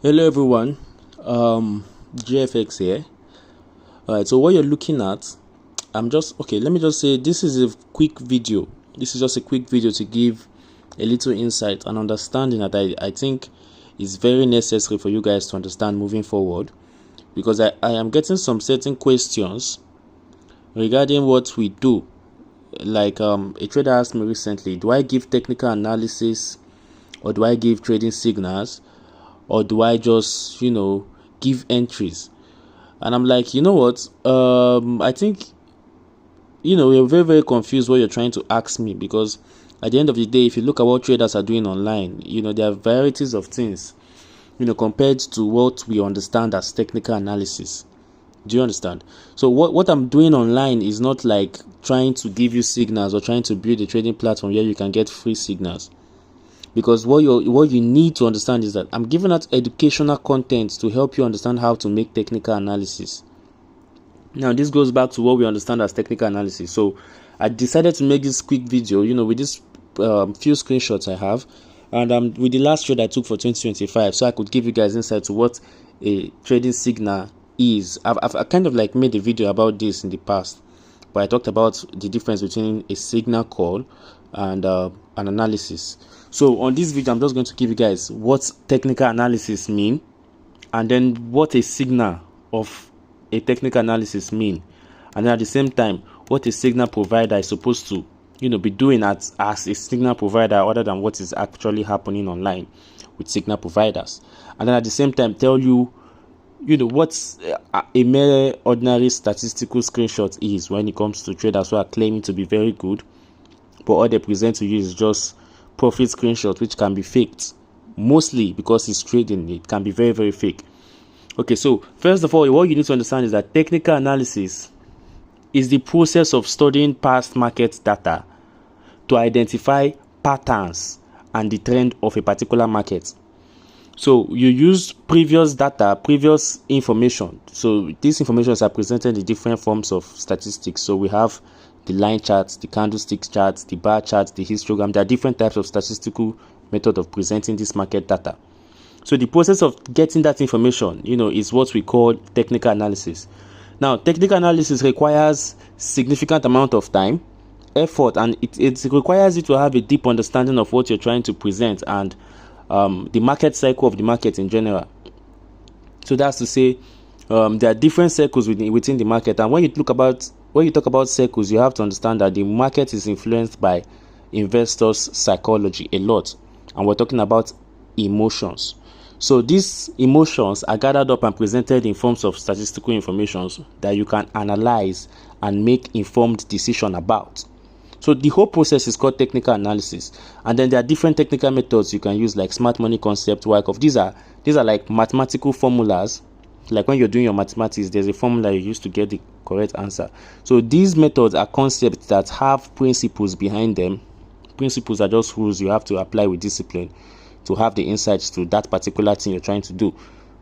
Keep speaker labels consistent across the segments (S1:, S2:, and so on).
S1: Hello everyone, JayFx here. Alright, so what you're looking at, let me just say this is a quick video. This is just a quick video to give a little insight and understanding that I think is very necessary for you guys to understand moving forward, because I am getting some certain questions regarding what we do. Like a trader asked me recently, do I give technical analysis or do I give trading signals? Or do I just, give entries? And I'm like, you know what? I think, you're very, very confused what you're trying to ask me, because at the end of the day, if you look at what traders are doing online, there are varieties of things, compared to what we understand as technical analysis. Do you understand? So what I'm doing online is not like trying to give you signals or trying to build a trading platform where you can get free signals. Because what you need to understand is that I'm giving out educational content to help you understand how to make technical analysis. Now, this goes back to what we understand as technical analysis. So I decided to make this quick video, with this few screenshots I have, and with the last trade I took for 2025, so I could give you guys insight to what a trading signal is. I've kind of like made a video about this in the past, but I talked about the difference between a signal call and an analysis. So on this video, I'm just going to give you guys what technical analysis mean, and then what a signal of a technical analysis mean, and then at the same time what a signal provider is supposed to be doing as a signal provider, other than what is actually happening online with signal providers. And then at the same time tell you what's a mere ordinary statistical screenshot is when it comes to traders who are claiming to be very good, but all they present to you is just profit screenshot, which can be faked, mostly because it's trading. It can be very, very fake. Okay, so first of all, what you need to understand is that technical analysis is the process of studying past market data to identify patterns and the trend of a particular market. So you use previous data, previous information. So these informations are presented in different forms of statistics. So we have the line charts, the candlestick charts, the bar charts, the histogram. There are different types of statistical method of presenting this market data. So the process of getting that information, is what we call technical analysis. Now, technical analysis requires significant amount of time, effort, and it requires you to have a deep understanding of what you're trying to present and the market cycle of the market in general. So that's to say, there are different cycles within the market, and when you talk about cycles, you have to understand that the market is influenced by investors' psychology a lot, and we're talking about emotions. So these emotions are gathered up and presented in forms of statistical information that you can analyze and make informed decision about. So the whole process is called technical analysis, and then there are different technical methods you can use, like smart money concept, Wyckoff. These are like mathematical formulas. Like when you're doing your mathematics, there's a formula you use to get the correct answer. So these methods are concepts that have principles behind them. Principles are just rules you have to apply with discipline to have the insights to that particular thing you're trying to do.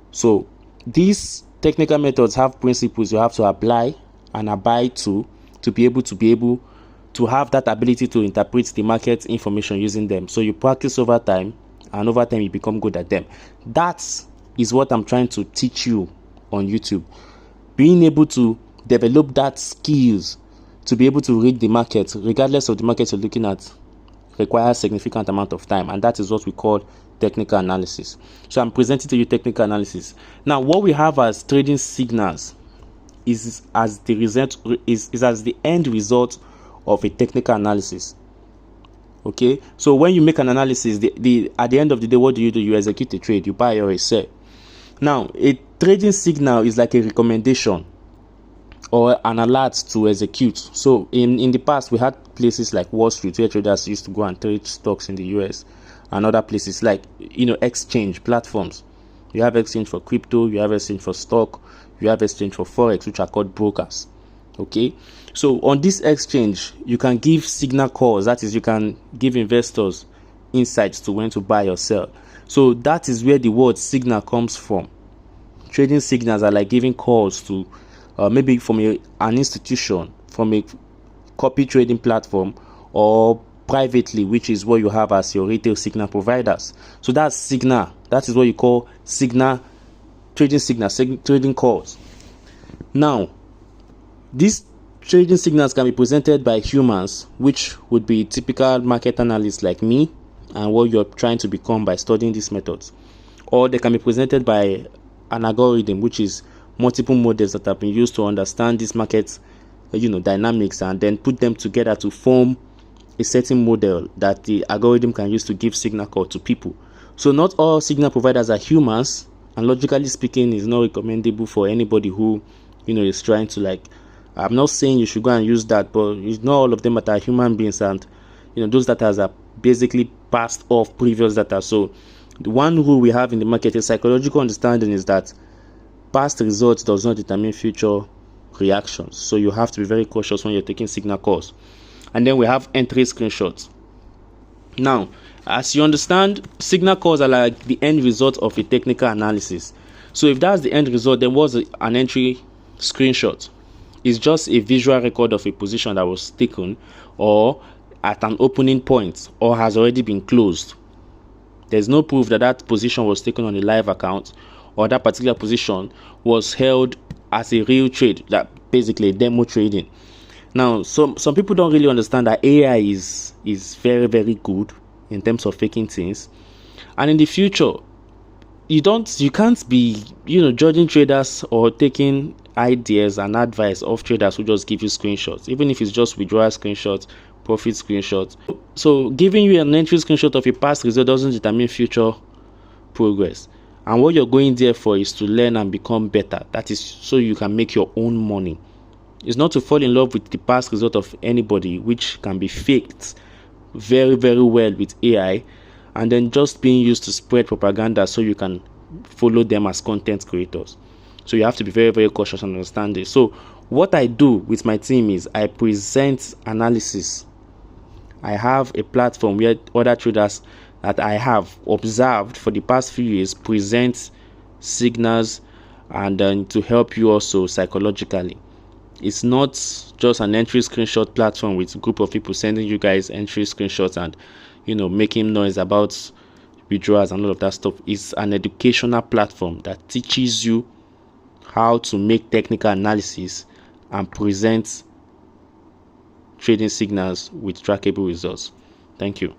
S1: So these technical methods have principles you have to apply and abide to be able to have that ability to interpret the market information using them. So you practice over time, and over time you become good at them. That is what I'm trying to teach you on YouTube. Being able to develop that skills to be able to read the market, regardless of the market you're looking at, requires significant amount of time, and that is what we call technical analysis. So I'm presenting to you technical analysis. Now, what we have as trading signals is as the end result of a technical analysis. Okay, so when you make an analysis, at the end of the day, what do? You execute a trade, you buy or you sell. Now, a trading signal is like a recommendation or an alert to execute. So in the past, we had places like Wall Street where traders used to go and trade stocks in the US, and other places like exchange platforms. You have exchange for crypto, you have exchange for stock, you have exchange for forex, which are called brokers. Okay, so on this exchange, you can give signal calls. That is, you can give investors insights to when to buy or sell. So that is where the word signal comes from. Trading signals are like giving calls to maybe from an institution, from a copy trading platform, or privately, which is what you have as your retail signal providers. So that's signal That is what you call trading calls. Now, these trading signals can be presented by humans, which would be typical market analysts like me and what you're trying to become by studying these methods. Or they can be presented by an algorithm, which is multiple models that have been used to understand this market dynamics, and then put them together to form a certain model that the algorithm can use to give signal call to people. So not all signal providers are humans, and logically speaking, is not recommendable for anybody who is trying to, I'm not saying you should go and use that, but it's not all of them that are human beings, and those data are basically passed off previous data. So the one rule we have in the market, is psychological understanding, is that past results does not determine future reactions. So you have to be very cautious when you're taking signal calls. And then we have entry screenshots. Now, as you understand, signal calls are like the end result of a technical analysis. So if that's the end result, then what's an entry screenshot? It's just a visual record of a position that was taken, or at an opening point, or has already been closed. There's no proof that that position was taken on a live account, or that particular position was held as a real trade, that basically demo trading. Now, some people don't really understand that AI is very, very good in terms of faking things, and in the future, you can't be judging traders or taking ideas and advice of traders who just give you screenshots, even if it's just withdrawal screenshots, profit screenshots. So giving you an entry screenshot of a past result doesn't determine future progress. And what you're going there for is to learn and become better. That is so you can make your own money. It's not to fall in love with the past result of anybody, which can be faked very, very well with AI, and then just being used to spread propaganda so you can follow them as content creators. So you have to be very, very cautious and understand this. So what I do with my team is I present analysis. I have a platform where other traders that I have observed for the past few years present signals, and then to help you also psychologically. It's not just an entry screenshot platform with a group of people sending you guys entry screenshots and making noise about withdrawals and all of that stuff. It's an educational platform that teaches you how to make technical analysis and present trading signals with trackable results. Thank you.